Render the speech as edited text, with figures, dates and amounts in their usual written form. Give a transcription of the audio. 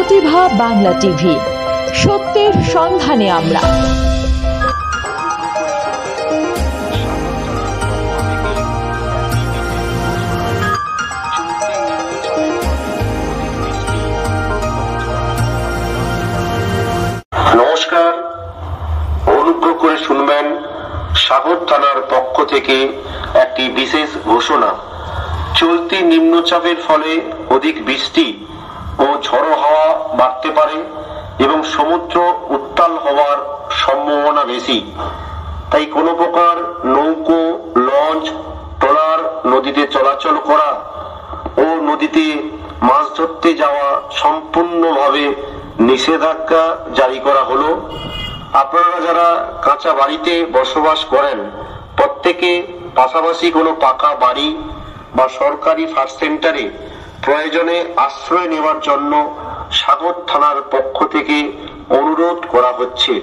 প্রতিভা Bangla TV, সত্যের সন্ধানে আমরা। নমস্কার, অনুগ্রহ করে শুনবেন সাগর থানার পক্ষ থেকে একটি বিশেষ ঘোষণা। চলতি নিম্নচাপের ফলে অধিক বৃষ্টি ও ঝড়ো হাওয়া বাড়তে পারে এবং সমুদ্র উত্তাল হওয়ার সম্ভাবনা বেশি। তাই কোনো প্রকার নৌকো, লঞ্চ, ট্রলার নদীতে চলাচল করা ও নদীতে মাছ ধরতে যাওয়া সম্পূর্ণভাবে নিষেধাজ্ঞা জারি করা হলো। আপনারা যারা কাঁচা বাড়িতে বসবাস করেন, প্রত্যেকে পাশাপাশি কোনো পাকা বাড়ি বা সরকারি ফার্স্ট সেন্টারে প্রয়োজনে আশ্রয় নেওয়ার জন্য সাগর থানার পক্ষ থেকে অনুরোধ করা হচ্ছে।